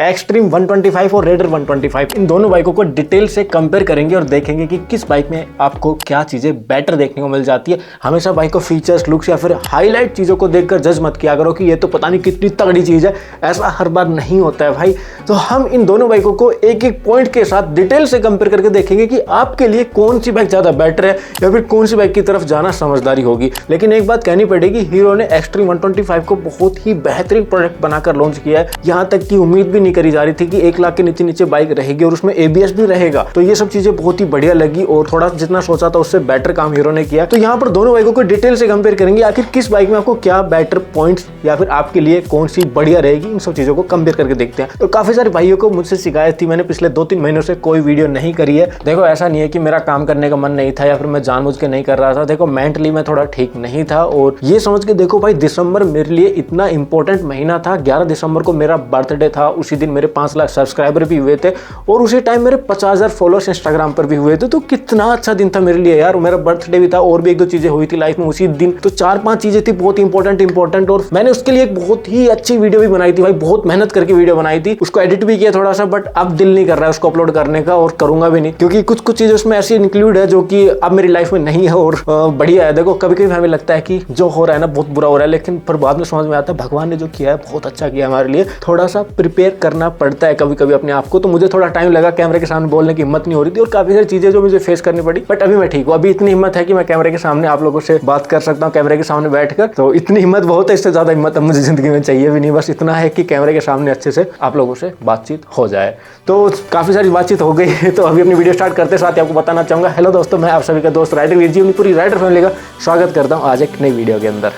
Extreme 125 और raider 125, इन दोनों बाइकों को डिटेल से कंपेयर करेंगे और देखेंगे कि किस बाइक में आपको क्या चीजें बेटर देखने को मिल जाती है। हमेशा बाइक को फीचर्स, लुक्स या फिर हाईलाइट चीजों को देखकर जज मत किया करो कि ये तो पता नहीं कितनी तगड़ी चीज है, ऐसा हर बार नहीं होता है भाई। तो हम इन दोनों बाइकों को एक एक पॉइंट के साथ डिटेल से कंपेयर करके देखेंगे कि आपके लिए कौन सी बाइक ज्यादा बेटर है या फिर कौन सी बाइक की तरफ जाना समझदारी होगी। लेकिन एक बात कहनी पड़ेगी, हीरो ने एक्सट्रीम 125 को बहुत ही बेहतरीन प्रोडक्ट बनाकर लॉन्च किया है। यहाँ तक कि उम्मीद भी नहीं करी जा रही थी कि 1 लाख के नीचे नीचे बाइक रहेगी और उसमें ABS भी रहेगा। तो ये सब चीजें बहुत ही बढ़िया लगी और थोड़ा जितना सोचा था उससे बेटर काम हीरो ने किया। तो यहाँ पर दोनों बाइकों को डिटेल से कंपेयर करेंगे, आखिर किस बाइक में आपको क्या बेटर पॉइंट्स या फिर आपके लिए कौन सी बढ़िया रहेगी, इन सब चीजों को कंपेयर करके देखते हैं। तो काफी सारे भाइयों को मुझसे शिकायत थी, मैंने पिछले 2-3 महीनों से कोई वीडियो नहीं करी है। देखो ऐसा नहीं है कि मेरा काम करने का मन नहीं था या फिर मैं जानबूझ के नहीं कर रहा था। देखो मेंटली मैं थोड़ा ठीक नहीं था और ये समझ के देखो भाई, दिसंबर मेरे लिए इतना इंपॉर्टेंट महीना था। 11 दिसंबर को मेरा बर्थडे था, उसी दिन मेरे 5 लाख सब्सक्राइबर भी हुए थे और उसी टाइम मेरे 50,000 फॉलोअर्स इंस्टाग्राम पर भी हुए थे। तो कितना अच्छा दिन था मेरे लिए यार। मेरा बर्थडे भी था और भी 1-2 चीजें हुई थी लाइफ में उसी दिन। तो 4-5 चीजें थी बहुत इंपॉर्टेंट और मैंने उसके लिए एक बहुत ही अच्छी वीडियो भी बनाई थी भाई, बहुत मेहनत करके वीडियो बनाई थी। उसको एडिट भी किया थोड़ा सा, बट अब दिल नहीं कर रहा है उसको अपलोड करने का और करूंगा भी नहीं, क्योंकि कुछ चीजें उसमें ऐसी इंक्लूड है जो कि अब मेरी लाइफ में नहीं है और बढ़िया है। देखो कभी कभी हमें लगता है कि जो हो रहा है ना बहुत बुरा हो रहा है, लेकिन फिर बाद में समझ में आता है भगवान ने जो किया है बहुत अच्छा किया हमारे लिए। थोड़ा सा प्रिपेयर करना पड़ता है कभी कभी अपने आप को। तो मुझे थोड़ा टाइम लगा, कैमरे के सामने बोलने की हिम्मत नहीं हो रही थी और काफी सारी चीजें जो मुझे फेस करनी पड़ी, बट अभी मैं ठीक हूँ। अभी इतनी हिम्मत है कि मैं कैमरे के सामने आप लोगों से बात कर सकता हूँ, कैमरे के सामने बैठकर। तो इतनी हिम्मत बहुत है, इससे ज्यादा हिम्मत अब मुझे जिंदगी में चाहिए भी नहीं। बस इतना है कि कैमरे के सामने अच्छे से आप लोगों से बातचीत हो जाए। तो काफी सारी बातचीत हो गई है, तो अभी अपनी वीडियो स्टार्ट करते साथ ही आपको बताना चाहूंगा, हेलो दोस्तों, मैं आप सभी का दोस्त राइडर वीर जी, पूरी राइडर फैमिली का स्वागत करता हूँ आज एक नई वीडियो के अंदर।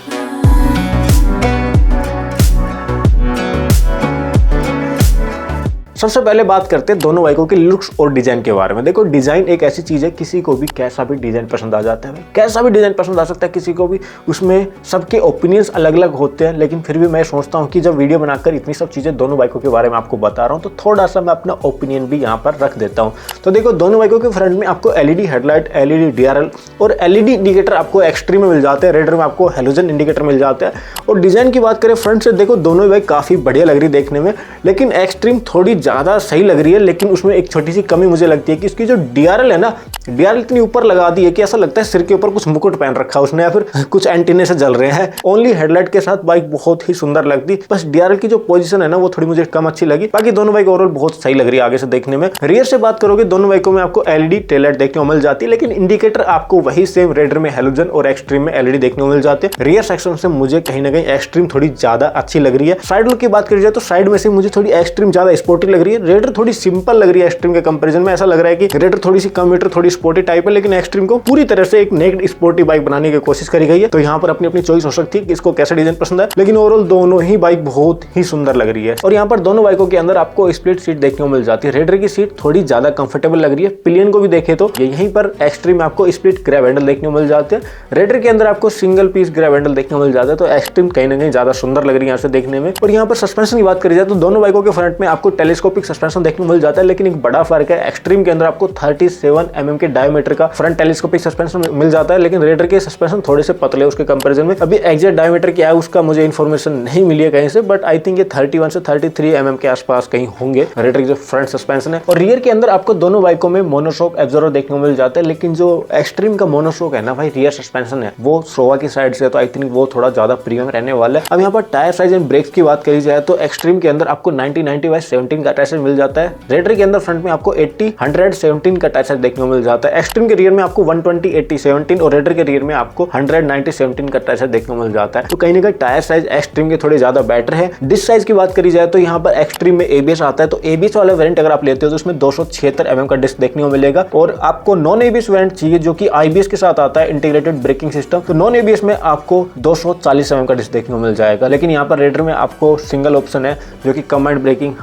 सबसे पहले बात करते हैं दोनों बाइकों के लुक्स और डिजाइन के बारे में। देखो डिजाइन एक ऐसी चीज है, किसी को भी कैसा भी डिजाइन पसंद आ जाता है, कैसा भी डिजाइन पसंद आ सकता है किसी को भी। उसमें सबके ओपिनियंस अलग अलग होते हैं, लेकिन फिर भी मैं सोचता हूँ कि जब वीडियो बनाकर इतनी सब चीजें दोनों बाइकों के बारे में आपको बता रहा हूँ, तो थोड़ा सा मैं अपना ओपिनियन भी यहाँ पर रख देता हूँ। तो देखो दोनों बाइकों के फ्रंट में आपको LED हेडलाइट, LED DRL और LED इंडिकेटर आपको एक्सट्रीम में मिल जाते हैं। रेडर में आपको हेलोजन इंडिकेटर मिल जाता है। और डिजाइन की बात करें फ्रंट से, देखो दोनों बाइक काफी बढ़िया लग रही है देखने में, लेकिन एक्सट्रीम थोड़ी ज्यादा सही लग रही है। लेकिन उसमें एक छोटी सी कमी मुझे लगती है कि इसकी जो DRL है ना, DRL इतनी ऊपर लगा दी है कि ऐसा लगता है सिर के ऊपर कुछ मुकुट पहन रखा है उसने या फिर कुछ एंटीने से जल रहे हैं। ओनली हेडलाइट के साथ बाइक बहुत ही सुंदर लगती, बस DRL की जो पोजीशन है ना वो थोड़ी मुझे कम अच्छी लगी। बाकी दोनों बाइक ओवरऑल बहुत सही लग रही है आगे से देखने में। रियर से बात करोगे, दोनों बाइकों में आपको LED टेल लाइट देखने को मिल जाती है, लेकिन इंडिकेटर आपको वही सेम रेडर में हेलोजन और एक्सट्रीम में LED देखने को मिल जाते हैं। रियर सेक्शन से मुझे कहीं ना कहीं एक्सट्रीम थोड़ी ज्यादा अच्छी लग रही है। साइड लुक की बात करी जाए तो साइड में से मुझे थोड़ी एक्सट्रीम ज्यादा स्पोर्टी लग रही है, रेडर थोड़ी सिंपल लग रही है एक्सट्रीम के कंपैरिजन में। ऐसा लग रहा है कि रेडर थोड़ी सी कम्यूटर, थोड़ी स्पोर्टी टाइप है, लेकिन एक्सट्रीम को पूरी तरह से एक नेक्ड स्पोर्टी बाइक बनाने की कोशिश करी गई है। तो यहाँ पर अपनी अपनी चॉइस हो सकती है कि इसको कैसा डिजाइन पसंद है, लेकिन ओवरऑल दोनों ही बाइक बहुत ही सुंदर लग रही है। और यहाँ पर दोनों बाइकों के अंदर आपको स्प्लिट सीट देखने को मिल जाती है। रेडर की सीट थोड़ी ज्यादा कंफर्टेबल लग रही है। पिलियन को भी देखे तो यहीं पर एक्सट्रीम में आपको स्प्लिट ग्रैब हैंडल देखने को मिल जाते हैं। रेडर के अंदर आपको सिंगल पीस ग्रैब हैंडल देखने को मिल जाता है। तो एक्सट्रीम कहीं ना कहीं ज्यादा सुंदर लग रही है यहाँ से देखने में। और यहाँ पर सस्पेंशन की बात करी जाए तो दोनों बाइकों के फ्रंट में आपको टेलीस्कोपिक सस्पेंशन देखने को मिल जाता है, लेकिन एक बड़ा फर्क है, एक्सट्रीम के अंदर आपको 37 mm के डायमीटर का फ्रंट टेलीस्कोपिक सस्पेंशन मिल जाता है, लेकिन रेडर के सस्पेंशन थोड़े से पतले उसके कंपैरिजन में। अभी एग्जैक्ट डायमीटर क्या है उसका मुझे इन्फॉर्मेशन नहीं मिली है कहीं से, बट आई थिंक ये 31 से 33 mm के आसपास कहीं होंगे रेडर की जो फ्रंट सस्पेंशन है। और रियर के अंदर आपको दोनों बाइकों में मोनोशॉक एब्जॉर्बर देखने को मिल जाता है, लेकिन जो एक्सट्रीम का मोनोशॉक है ना भाई, रियर सस्पेंशन है वो सोवा की साइड से, तो आई थिंक वो थोड़ा ज्यादा प्रीमियम रहने वाला है। अब यहाँ पर टायर साइज एंड ब्रेक्स की बात करी जाए तो एक्सट्रीम के अंदर आपको 90/17 का टायर साइज मिल जाता है। रेडर के अंदर फ्रंट में आपको 80/117 का टायर साइज देखने को मिल जाता है। एक्सट्रीम के रियर में आपको 120/80/17 और रेडर के रियर में आपको 190/17 का टायर साइज देखने को मिल जाता है। तो कहीं ना कहीं टायर साइज एक्सट्रीम के थोड़े ज्यादा बेटर है। डिस्क साइज की बात करी जाए तो यहाँ पर एक्सट्रीम में ABS आता है, तो ABS वाला वेरिएंट अगर आप लेते हो तो उसमें 276 mm का डिस्क देखने को मिलेगा। और आपको नॉन ABS वेरिएंट चाहिए जो कि IBS के साथ आता है, इंटीग्रेटेड ब्रेकिंग सिस्टम, तो नॉन ABS में आपको 240 mm का डिस्क देखने को मिल जाएगा। लेकिन यहाँ पर रेडर में आपको सिंगल ऑप्शन है जो कि कमांड ब्रेकिंग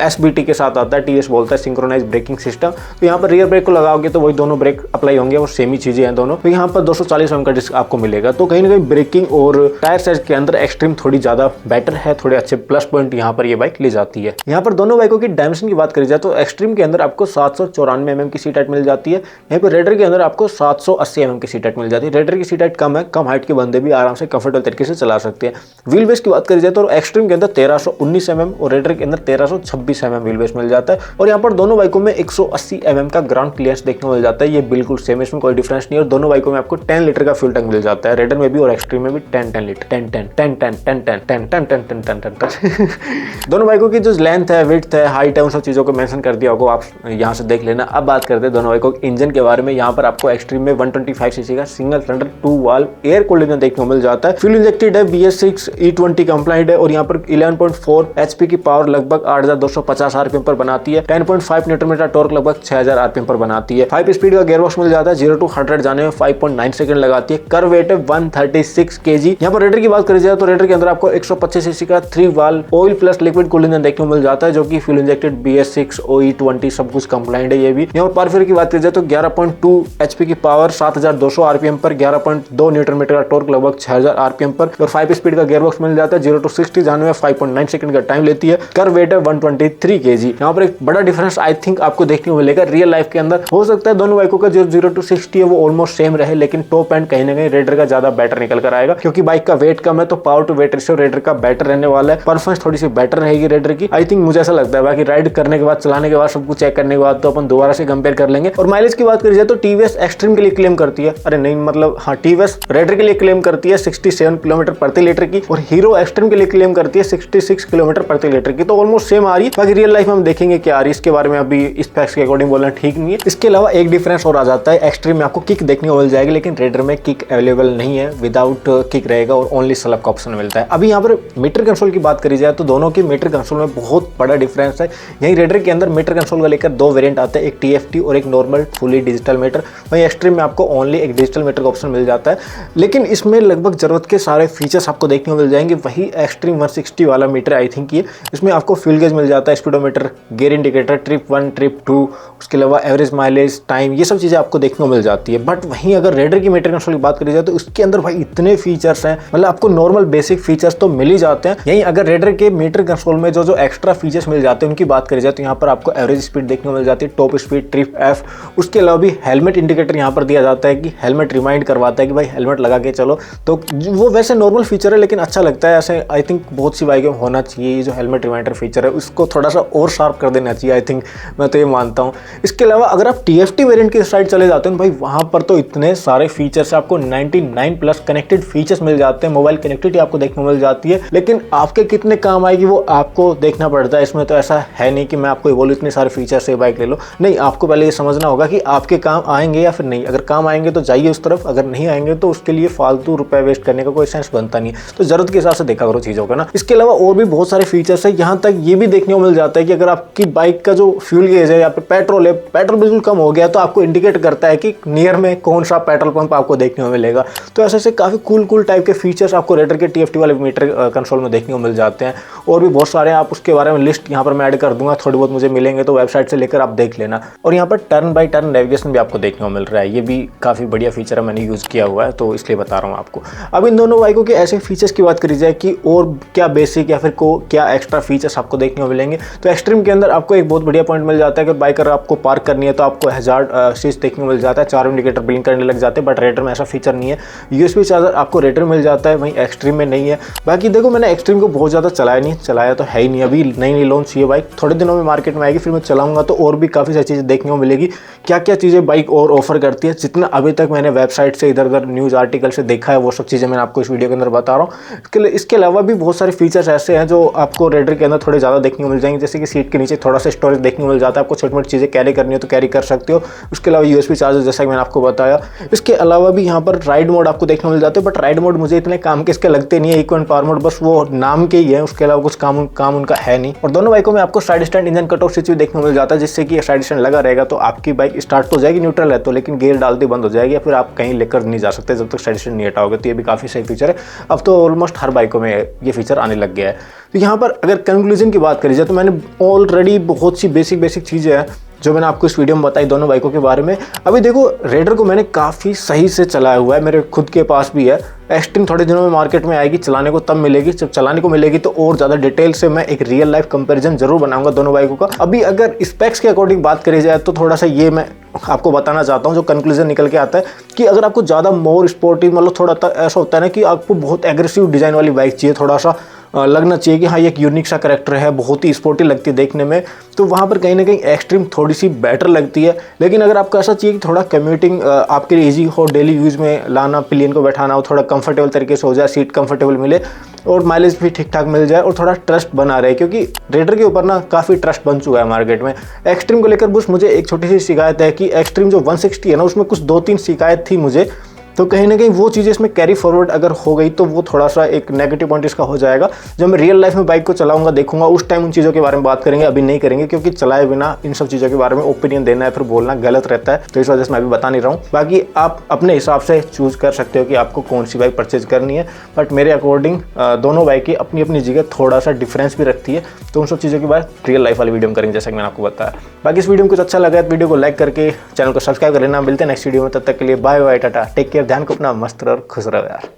SBT के साथ आता है, TS बोलता है, सिंक्रोनाइज ब्रेकिंग सिस्टम। तो यहाँ पर रियर ब्रेक को लगाओगे तो वही दोनों ब्रेक अप्लाई होंगे और सेम ही चीजें हैं दोनों। तो यहाँ पर 240 mm का डिस्क आपको मिलेगा। तो कहीं ना कहीं ब्रेकिंग और टायर साइज के अंदर एक्सट्रीम थोड़ी ज्यादा बेटर है, थोड़े अच्छे प्लस पॉइंट यहाँ पर ये बाइक ले जाती है। यहाँ पर दोनों बाइकों की डायमेंशन की बात करी जाए तो एक्सट्रीम के अंदर आपको 794 mm की सीट हाइट मिल जाती है। यहाँ पर रेडर के अंदर आपको 780 mm की सीट हाइट मिल जाती है। रेडर की सीट हाइट कम है, कम हाइट के बंदे भी आराम से कंफर्टेबल तरीके से चला सकते हैं। व्हील बेस की बात करी जाए तो एक्सट्रीम के अंदर 1319 mm और रेडर के अंदर 1326 mm व्हील बेस मिल जाता है। और यहाँ पर दोनों बाइकों में 180 mm का ग्राउंड क्लियरेंस देखने को मिल जाता है। ये बिल्कुल सेम, इसमें कोई डिफरेंस नहीं है। और दोनों बाइकों में आपको 10 लीटर का फ्यूल टैंक मिल जाता है, रेडर में भी और एक्सट्रीम में भी 10 लीटर, 10 दोनों बाइकों की जो लेंथ है, विड्थ है, हाइट है, उन सब चीजों को मेंशन कर दिया होगा, आप यहाँ से देख लेना। अब बात करते हैं दोनों बाइकों के इंजन के बारे में। यहाँ पर आपको एक्सट्रीम में 125 सीसी का single cylinder 2 valve air cooled engine देखने को मिल जाता है। फ्यूल इंजेक्टेड है, BS6 E20 कंप्लाइंट है और यहाँ पर 11.4 HP की पावर लगभग 8250 RPM पर बनाती है। 10.5 न्यूटन मीटर टॉर्क लगभग 6000 RPM पर बनाती है। 5 स्पीड का गियरबॉक्स मिल जाता है, 0 to 100 जाने में 5.9 सेकंड लगाती है। कर वेट है 136 kg। यहाँ पर रेडर की बात करी जाए तो रेडर के अंदर आपको 125 सीसी का 3 valve oil plus liquid cooled engine देखने को मिल जाता है, जो कि फ्यूल इंजेक्टेड BS6 E20 सब कुछ कंप्लाइंट है। ये भी यहाँ पर पावर फैक्टर की बात की जाए तो 11.2 HP की पावर 7200 RPM पर, 11.2 न्यूटन मीटर का टॉर्क लगभग 6000 RPM पर और 5 स्पीड का गियरबॉक्स मिल जाता है। 0 to 60 जाने में 5.9 सेकंड का टाइम लेती है। कर वेट है 123 kg। यहाँ पर एक बड़ा डिफरेंस आई थिंक आपको देखने को मिलेगा रियल लाइफ के अंदर। हो सकता है दोनों बाइकों का जो 0 to 60 है वो ऑलमोस्ट सेम रहे, लेकिन टॉप एंड कहीं ना कहीं रेडर का ज्यादा बेटर निकल कर आएगा, क्योंकि बाइक का वेट कम है तो power to weight ratio rider का बेटर रहने वाला है। परफॉर्मेंस थोड़ी सी बेटर रहेगी रेडर की, आई थिंक मुझे ऐसा लगता है। बाकी राइड करने के बाद, चलाने के बाद, सब कुछ चेक करने के बाद तो अपन दोबारा से कंपेयर कर लेंगे। और माइलेज की बात करी जाए तो TVS एक्सट्रीम के लिए क्लेम करती है, अरे नहीं मतलब हाँ, TVS रेडर के लिए क्लेम करती है 67 किलोमीटर प्रति लीटर की और हीरो एक्सट्रीम के लिए क्लेम करती है 66 किलोमीटर प्रति लीटर की। तो ऑलमोस्ट सेम आ रही है। बाकी रियल लाइफ में हम देखेंगे क्या आ रही है, इसके बारे में अभी स्पेक्स के अकॉर्डिंग बोलना ठीक नहीं है। इसके अलावा एक डिफरेंस और आ जाता है, एक्सट्रीम में आपको किक देखने को मिल जाएगी, लेकिन रेडर में किक अवेलेबल नहीं है, विदाउट किक रहेगा और ओनली स्लैप का ऑप्शन मिलता है। अभी यहाँ पर मीटर कंसोल की बात करी जाए तो दोनों की मीटर कंसोल में बहुत बड़ा डिफरेंस है। यही रेडर के अंदर मीटर कंसोल को लेकर 2 वेरिएंट आते हैं, एक TFT और एक नॉर्मल फुली डिजिटल मीटर। वहीं एक्सट्रीम में आपको ओनली एक डिजिटल मीटर का ऑप्शन मिल जाता है, लेकिन इसमें लगभग जरूरत के सारे फीचर्स आपको देखने को मिल जाएंगे। वही एक्सट्रीम 160 वाला मीटर आई थिंक ये, इसमें आपको फ्यूल गेज मिल जाता है, speedometer, gear indicator, trip 1, trip 2, उसके अलावा एवरेज माइलेज, टाइम, ये सब चीज़ें आपको देखने को मिल जाती है। बट वहीं अगर रेडर की मीटर कंसोल की बात करी जाए तो उसके अंदर भाई इतने फीचर्स हैं, मतलब आपको नॉर्मल बेसिक फीचर्स तो मिल ही जाते हैं। यहीं अगर रेडर के मीटर कंसोल में जो एक्स्ट्रा फीचर्स मिल जाते हैं उनकी बात करी जाए तो यहाँ पर आपको एवरेज स्पीड देखने को मिल जाती है, टॉप स्पीड, ट्रिप F, उसके अलावा भी हेलमेट इंडिकेटर यहाँ पर दिया जाता है कि हेलमेट रिमाइंड करवाता है कि भाई हेलमेट लगा के चलो। तो वो वैसे नॉर्मल फीचर है लेकिन अच्छा लगता है, ऐसे आई थिंक बहुत सी बाइकों में होना चाहिए। ये जो हेलमेट रिमाइंडर फीचर है उसको थोड़ा सा और शार्प कर देना चाहिए, आई थिंक, मैं तो ये मानता हूँ। इसके अलावा अगर आप TFT वेरिएंट की साइड चले जाते हैं भाई, वहाँ पर तो इतने सारे फीचर्स, आपको 99 प्लस कनेक्टेड फीचर्स मिल जाते हैं, मोबाइल कनेक्टिविटी आपको देखने को मिल जाती है, लेकिन आपके कितने काम आएगी वो आपको देखना पड़ता है। इसमें तो ऐसा है नहीं कि मैं आपको बोलूँ इतने सारे फीचर्स से बाइक ले लो, नहीं, आपको पहले ये समझना होगा कि आपके काम आएंगे या फिर नहीं। अगर काम आएंगे तो जाइए उस तरफ, अगर नहीं आएंगे तो उसके लिए फालतू रुपए वेस्ट करने का कोई सेंस बनता नहीं है। तो जरूरत के हिसाब से देखा करो चीज़ों का ना। इसके अलावा और भी बहुत सारे फीचर्स है, यहाँ तक ये भी देखने को मिल जाता है कि अगर आपकी बाइक का जो फ्यूल गेज है या फिर पेट्रोल है, पेट्रोल बिल्कुल कम हो गया तो आपको इंडिकेट करता है कि नियर में कौन सा पेट्रोल पंप आपको देखने को मिलेगा। तो ऐसे काफ़ी कूल टाइप के फीचर्स आपको रेडर के TFT वाले मीटर कंसोल में देखने को मिल जाते हैं। और भी बहुत सारे, आप उसके बारे में लिस्ट यहाँ पर मैं ऐड कर दूंगा, थोड़ी बहुत मुझे मिलेंगे तो वेबसाइट से लेकर आप देख लेना। और यहाँ पर टर्न बाय टर्न नेविगेशन भी आपको देखने को मिल रहा है, ये भी काफ़ी बढ़िया फीचर है, मैंने यूज़ किया हुआ है तो इसलिए बता रहा हूँ आपको। अब इन दोनों बाइकों के ऐसे फीचर्स की बात करी जाए कि और क्या बेसिक या फिर क्या एक्स्ट्रा फीचर्स आपको देखने को मिलेंगे, तो एक्सट्रीम के अंदर आपको एक बहुत बढ़िया पॉइंट मिल जाता है कि बाइक अगर आपको पार्क करनी है तो आपको हैजार्ड स्विच देखने को मिल जाता है, 4 इंडिकेटर ब्लिंक करने लग जाते हैं। बट रेडर में ऐसा फीचर नहीं है। USB चार्जर आपको रेडर मिल जाता है, वहीं एक्सट्रीम में नहीं है। बाकी देखो, मैंने एक्सट्रीम को बहुत ज़्यादा चलाया तो है ही नहीं, अभी नई लॉन्च हुई है बाइक, थोड़े दिनों में मार्केट में आएगी, फिर मैं चलाऊंगा तो और भी काफ़ी सारी चीज़ें देखने को मिलेगी, क्या क्या चीज़ें बाइक और ऑफर करती है। जितना अभी तक मैंने वेबसाइट से, इधर उधर न्यूज़ आर्टिकल से देखा है, वो सब चीज़ें मैंने आपको इस वीडियो के अंदर बता रहा हूँ। इसके अलावा भी बहुत सारे फीचर्स ऐसे हैं जो आपको रेडर के अंदर थोड़े ज़्यादा देखने को मिल जाएंगे, जैसे कि सीट के नीचे थोड़ा सा स्टोरेज देखने को मिल जाता है, आपको छोटी मोटी चीज़ें कैरी करनी हो तो कैरी कर सकते हो। उसके अलावा USB चार्जर, जैसा कि मैंने आपको बताया। इसके अलावा भी यहाँ पर राइड मोड आपको देखने को मिल जाते हैं, बट राइड मोड मुझे इतने काम के इसके लगते नहीं है। इको एंड पावर मोड बस वो नाम के ही है, उसके अलावा कुछ काम उनका है नहीं। और दोनों बाइकों में आपको side stand engine cut off switch भी देखने को मिल जाता है, जिससे कि साइड स्टैंड लगा रहेगा तो आपकी बाइक स्टार्ट तो हो जाएगी, न्यूट्रल है तो, लेकिन गियर डालते बंद हो जाएगी या फिर आप कहीं लेकर नहीं जा सकते जब तक साइड स्टैंड नहीं हटाओगे। तो ये भी काफ़ी सही फीचर है, अब तो ऑलमोस्ट हर बाइकों में ये फीचर आने लग गया है। तो यहाँ पर अगर कंक्लूजन की बात करी जाए तो मैंने ऑलरेडी बहुत सी बेसिक चीज़ें हैं जो मैंने आपको इस वीडियो में बताई दोनों बाइकों के बारे में। अभी देखो, रेडर को मैंने काफ़ी सही से चलाया हुआ है, मेरे खुद के पास भी है। एक्सट्रीम थोड़े दिनों में मार्केट में आएगी, चलाने को तब मिलेगी, जब चलाने को मिलेगी तो और ज़्यादा डिटेल से मैं एक रियल लाइफ कंपैरिजन जरूर बनाऊंगा दोनों बाइकों का। अभी अगर स्पेक्स के अकॉर्डिंग बात करी जाए तो थोड़ा सा ये मैं आपको बताना चाहता हूँ, जो कंक्लूजन निकल के आता है कि अगर आपको ज़्यादा मोर स्पोर्टिव, मतलब थोड़ा ऐसा होता है ना कि आपको बहुत एग्रेसिव डिज़ाइन वाली बाइक चाहिए, थोड़ा सा लगना चाहिए कि हाँ ये एक यूनिक सा करेक्टर है, बहुत ही स्पोर्टी लगती है देखने में, तो वहाँ पर कहीं ना कहीं एक्सट्रीम थोड़ी सी बेटर लगती है। लेकिन अगर आपको ऐसा चाहिए कि थोड़ा कम्यूटिंग आपके लिए ईजी हो, डेली यूज़ में लाना, पिलियन को बैठाना हो, थोड़ा कंफर्टेबल तरीके से हो जाए, सीट कंफर्टेबल मिले और माइलेज भी ठीक ठाक मिल जाए और थोड़ा ट्रस्ट बना रहे, क्योंकि रेडर के ऊपर ना काफ़ी ट्रस्ट बन चुका है मार्केट में। एक्सट्रीम को लेकर बस मुझे एक छोटी सी शिकायत है कि एक्सट्रीम जो 160 है ना, उसमें कुछ 2-3 शिकायत थी मुझे, तो कहीं ना कहीं वो चीज़ें इसमें कैरी फॉरवर्ड अगर हो गई तो वो थोड़ा सा एक नेगेटिव पॉइंट इसका हो जाएगा। जब मैं रियल लाइफ में बाइक को चलाऊंगा, देखूंगा, उस टाइम उन चीज़ों के बारे में बात करेंगे, अभी नहीं करेंगे, क्योंकि चलाए बिना इन सब चीज़ों के बारे में ओपिनियन देना है फिर बोलना गलत रहता है, तो इस वजह से मैं अभी बता नहीं रहा हूँ। बाकी आप अपने हिसाब से चूज़ कर सकते हो कि आपको कौन सी बाइक परचेज करनी है, बट मेरे अकॉर्डिंग दोनों बाइक की अपनी अपनी जगह थोड़ा सा डिफरेंस भी रखती है, तो उन सब चीज़ों की बात रियल लाइफ वाली वीडियो में करेंगे, जैसा कि मैंने आपको बताया। बाकी इस वीडियो में कुछ अच्छा लगा है तो वीडियो को लाइक करके चैनल को सब्सक्राइब कर लेना। मिलते हैं नेक्स्ट वीडियो में, तब तक के लिए bye bye, tata, take care, ध्यान को अपना मस्त और खुश रहो यार।